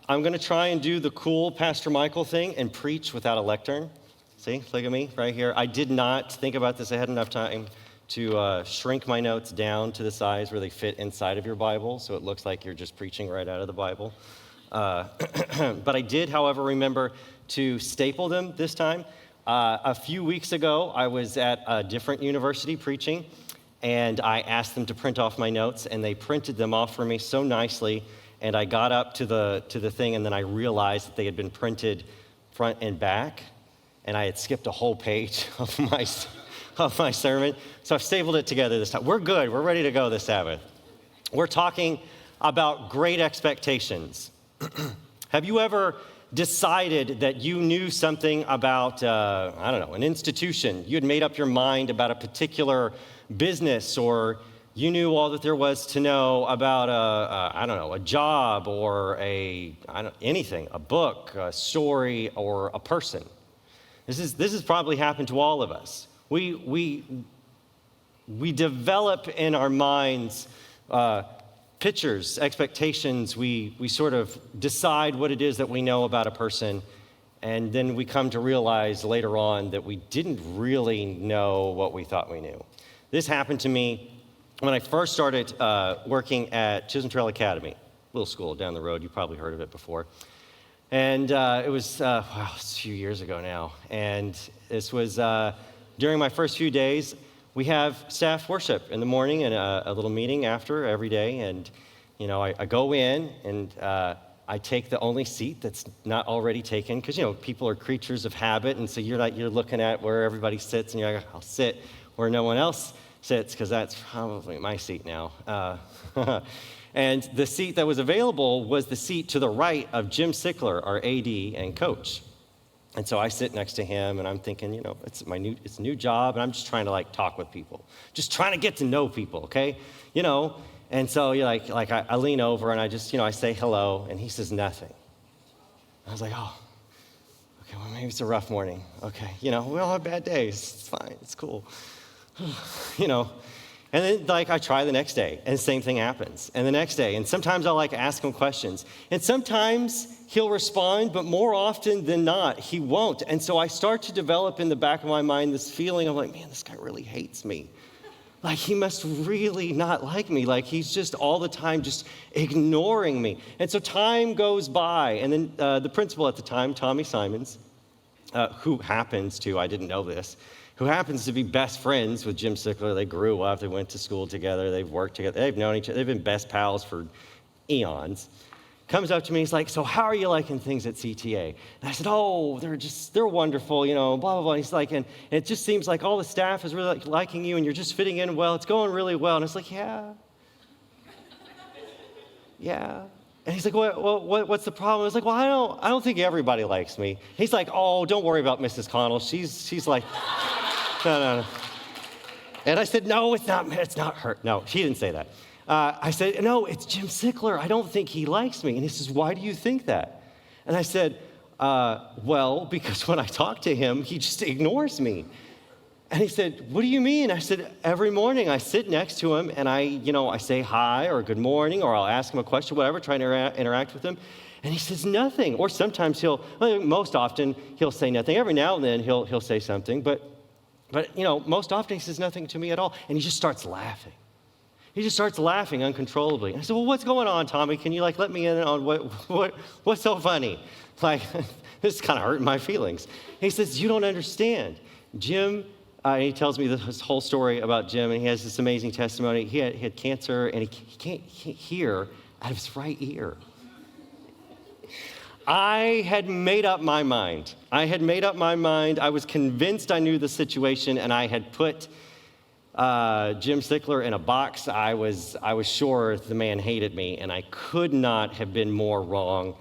I'm going to try and do the cool Pastor Michael thing and preach without a lectern. See, look at me right here. I did not think about this ahead enough time to shrink my notes down to the size where they fit inside of your Bible, so it looks like you're just preaching right out of the Bible. But I did, however, remember to staple them this time. A few weeks ago, I was at a different university preaching, and I asked them to print off my notes, and they printed them off for me so nicely. And I got up to the thing, and then I realized that they had been printed front and back, and I had skipped a whole page of my sermon. So I've stapled it together this time. We're good. We're ready to go this Sabbath. We're talking about great expectations. Have you ever decided that you knew something about, an institution? You had made up your mind about a particular business, or you knew all that there was to know about a job or anything, a book, a story, or a person. This has probably happened to all of us. We develop in our minds pictures, expectations. We sort of decide what it is that we know about a person, and then we come to realize later on that we didn't really know what we thought we knew. This happened to me when I first started working at Chisholm Trail Academy, little school down the road. You probably heard of it before. And it was a few years ago now. And this was during my first few days. We have staff worship in the morning and a little meeting after every day. And, I go in and I take the only seat that's not already taken because, people are creatures of habit. And so you're looking at where everybody sits and you're like, I'll sit where no one else sits because that's probably my seat now. And the seat that was available was the seat to the right of Jim Sickler, our AD and coach. And so I sit next to him, and I'm thinking, it's a new job, and I'm just trying to talk with people, just trying to get to know people, okay, And so I lean over and I just I say hello, and he says nothing. I was like, oh, okay, well maybe it's a rough morning. Okay, we all have bad days. It's fine. It's cool. And then I try the next day, and the same thing happens. And the next day, and sometimes I'll ask him questions. And sometimes he'll respond, but more often than not, he won't. And so I start to develop in the back of my mind this feeling of man, this guy really hates me. He must really not like me. He's just all the time just ignoring me. And so time goes by, and then the principal at the time, Tommy Simons, who happens to, I didn't know this, who happens to be best friends with Jim Sickler. They grew up, they went to school together, they've worked together, they've known each other, they've been best pals for eons. Comes up to me, he's like, so how are you liking things at CTA? And I said, oh, they're wonderful, blah, blah, blah. And he's like, and it just seems like all the staff is really liking you and you're just fitting in well, it's going really well. And it's like, yeah. And he's like, what's the problem? I was like, well, I don't think everybody likes me. He's like, oh, don't worry about Mrs. Connell. She's like, no. And I said, no, it's not her. No, she didn't say that. I said, no, it's Jim Sickler. I don't think he likes me. And he says, why do you think that? And I said, well, because when I talk to him, he just ignores me. And he said, what do you mean? I said, every morning I sit next to him and I say hi or good morning, or I'll ask him a question, whatever, trying to interact with him. And he says nothing. Or sometimes most often he'll say nothing. Every now and then he'll say something, but most often he says nothing to me at all. And he just starts laughing. He just starts laughing uncontrollably. And I said, well, what's going on, Tommy? Can you let me in on what's so funny? This is kind of hurting my feelings. He says, you don't understand. Jim, he tells me this whole story about Jim, and he has this amazing testimony. He had cancer, and he can't hear out of his right ear. I had made up my mind. I was convinced I knew the situation, and I had put Jim Sickler in a box. I was sure the man hated me, and I could not have been more wrong.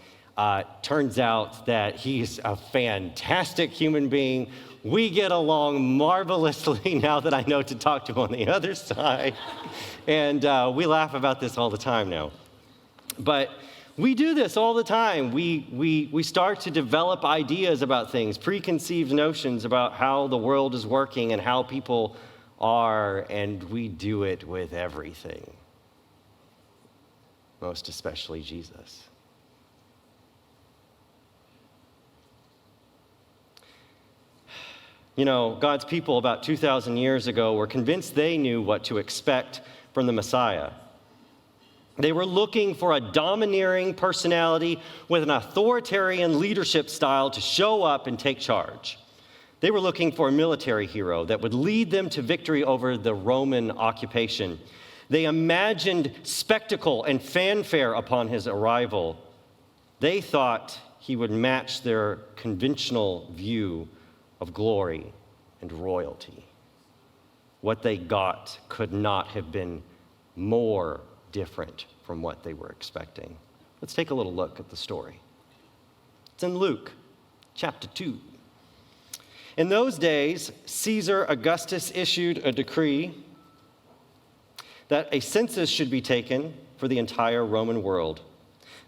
Turns out that he's a fantastic human being. We get along marvelously now that I know to talk to him on the other side. And we laugh about this all the time now. But we do this all the time. We start to develop ideas about things, preconceived notions about how the world is working and how people are, and we do it with everything, most especially Jesus. You know, God's people about 2,000 years ago were convinced they knew what to expect from the Messiah. They were looking for a domineering personality with an authoritarian leadership style to show up and take charge. They were looking for a military hero that would lead them to victory over the Roman occupation. They imagined spectacle and fanfare upon his arrival. They thought he would match their conventional view of glory and royalty. What they got could not have been more different from what they were expecting. Let's take a little look at the story. It's in Luke chapter 2. In those days, Caesar Augustus issued a decree that a census should be taken for the entire Roman world.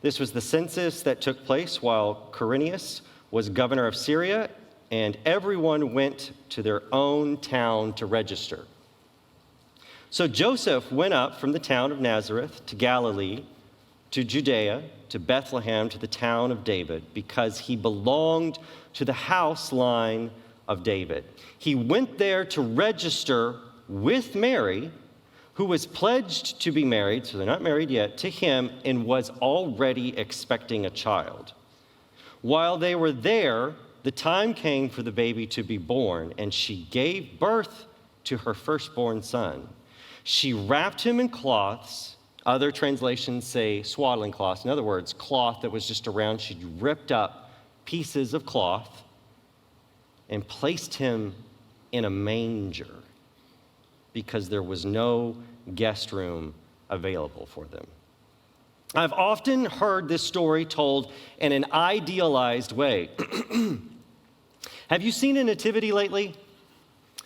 This was the census that took place while Quirinius was governor of Syria, and everyone went to their own town to register. So Joseph went up from the town of Nazareth to Galilee, to Judea, to Bethlehem, to the town of David, because he belonged to the house line of David. He went there to register with Mary, who was pledged to be married, so they're not married yet, to him, and was already expecting a child. While they were there, the time came for the baby to be born, and she gave birth to her firstborn son. She wrapped him in cloths. Other translations say swaddling cloths. In other words, cloth that was just around. She ripped up pieces of cloth and placed him in a manger because there was no guest room available for them. I've often heard this story told in an idealized way. Have you seen a nativity lately?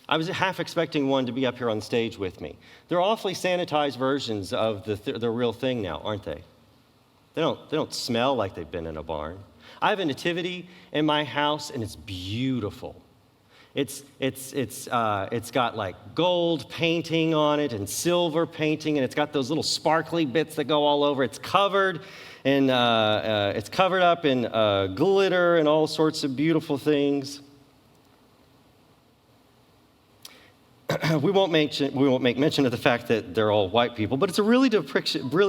I was half expecting one to be up here on stage with me. They're awfully sanitized versions of the real thing now, aren't they? They don't smell like they've been in a barn. I have a nativity in my house, and it's beautiful. It's got like gold painting on it and silver painting, and it's got those little sparkly bits that go all over. It's covered and it's covered up in glitter and all sorts of beautiful things. We won't make mention of the fact that they're all white people, but it's a really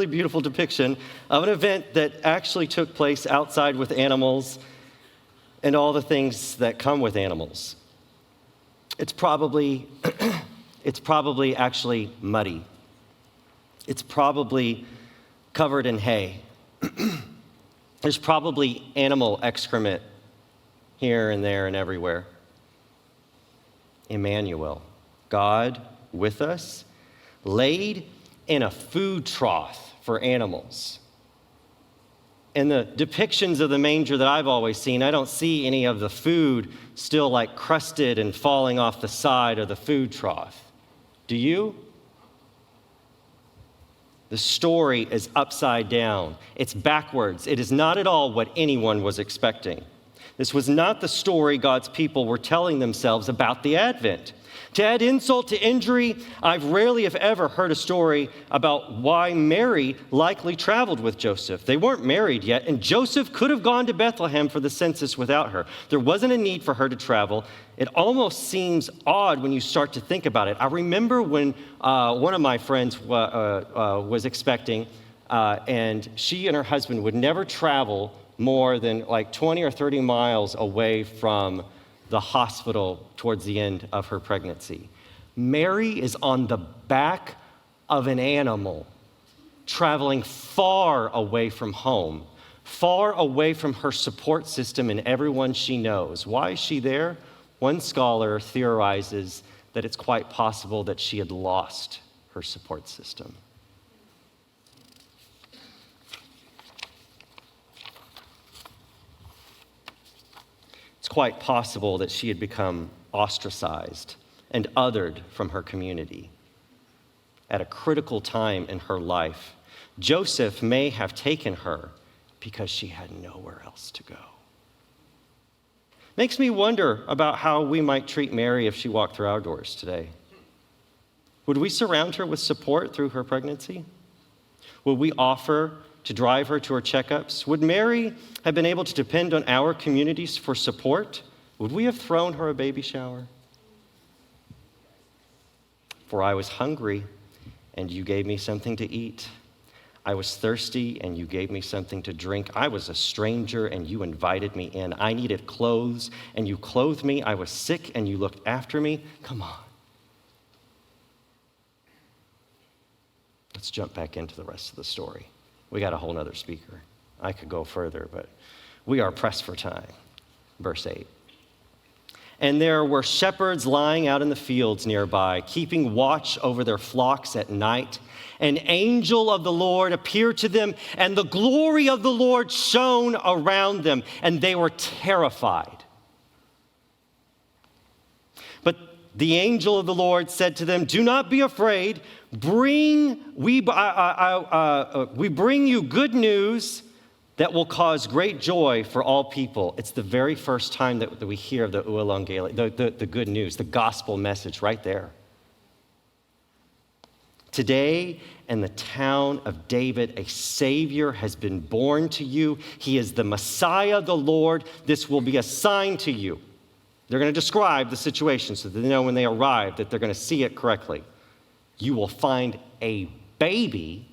beautiful depiction of an event that actually took place outside with animals and all the things that come with animals. It's probably actually muddy. It's probably covered in hay. There's probably animal excrement here and there and everywhere. Emmanuel, God with us, laid in a food trough for animals. In the depictions of the manger that I've always seen, I don't see any of the food still like crusted and falling off the side of the food trough. Do you? The story is upside down. It's backwards. It is not at all what anyone was expecting. This was not the story God's people were telling themselves about the Advent. To add insult to injury, I've rarely, if ever, heard a story about why Mary likely traveled with Joseph. They weren't married yet, and Joseph could have gone to Bethlehem for the census without her. There wasn't a need for her to travel. It almost seems odd when you start to think about it. I remember when one of my friends was expecting, and she and her husband would never travel more than like 20 or 30 miles away from the hospital towards the end of her pregnancy. Mary is on the back of an animal, traveling far away from home, far away from her support system and everyone she knows. Why is she there? One scholar theorizes that it's quite possible that she had lost her support system. It's quite possible that she had become ostracized and othered from her community. At a critical time in her life, Joseph may have taken her because she had nowhere else to go. Makes me wonder about how we might treat Mary if she walked through our doors today. Would we surround her with support through her pregnancy? Would we offer to drive her to her checkups? Would Mary have been able to depend on our communities for support? Would we have thrown her a baby shower? For I was hungry, and you gave me something to eat. I was thirsty, and you gave me something to drink. I was a stranger, and you invited me in. I needed clothes, and you clothed me. I was sick, and you looked after me. Come on. Let's jump back into the rest of the story. We got a whole nother speaker. I could go further, but we are pressed for time. Verse 8. And there were shepherds lying out in the fields nearby, keeping watch over their flocks at night. An angel of the Lord appeared to them, and the glory of the Lord shone around them, and they were terrified. But the angel of the Lord said to them, "Do not be afraid. We bring you good news that will cause great joy for all people." It's the very first time that we hear of the euangelion, the good news, the gospel message right there. Today, in the town of David, a Savior has been born to you. He is the Messiah, the Lord. This will be a sign to you. They're going to describe the situation so that they know when they arrive that they're going to see it correctly. You will find a baby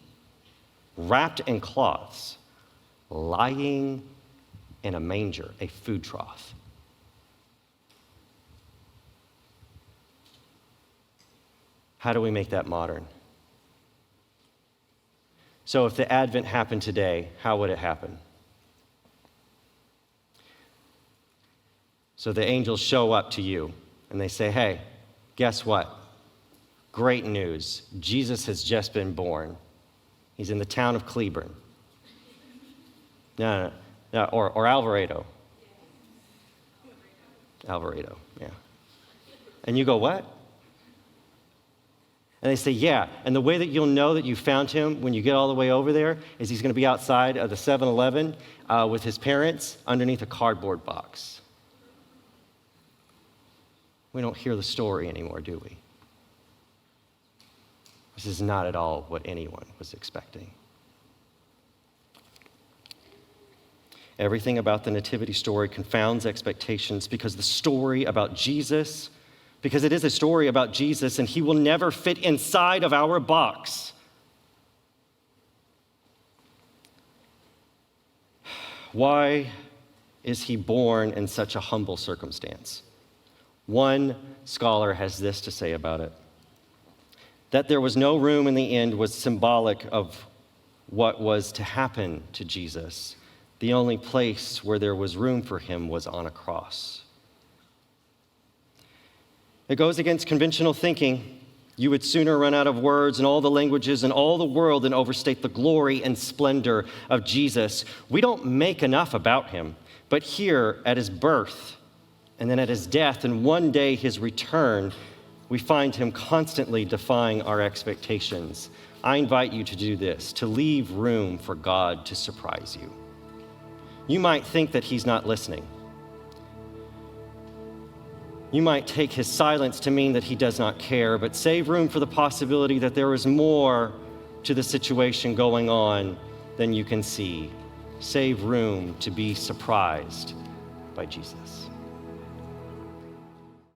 wrapped in cloths, lying in a manger, a food trough. How do we make that modern? So if the Advent happened today, how would it happen? So the angels show up to you and they say, "Hey, guess what? Great news. Jesus has just been born. He's in the town of Cleburne." No, or Alvarado. Alvarado, yeah. And you go, "What?" And they say, "Yeah, and the way that you'll know that you found him when you get all the way over there is he's going to be outside of the 7-Eleven with his parents underneath a cardboard box." We don't hear the story anymore, do we? This is not at all what anyone was expecting. Everything about the nativity story confounds expectations because the story about Jesus, because it is a story about Jesus, and he will never fit inside of our box. Why is he born in such a humble circumstance? One scholar has this to say about it: that there was no room in the inn was symbolic of what was to happen to Jesus. The only place where there was room for him was on a cross. It goes against conventional thinking. You would sooner run out of words in all the languages in all the world than overstate the glory and splendor of Jesus. We don't make enough about him, but here at his birth, and then at his death, and one day his return, we find him constantly defying our expectations. I invite you to do this, to leave room for God to surprise you. You might think that he's not listening. You might take his silence to mean that he does not care, but save room for the possibility that there is more to the situation going on than you can see. Save room to be surprised by Jesus.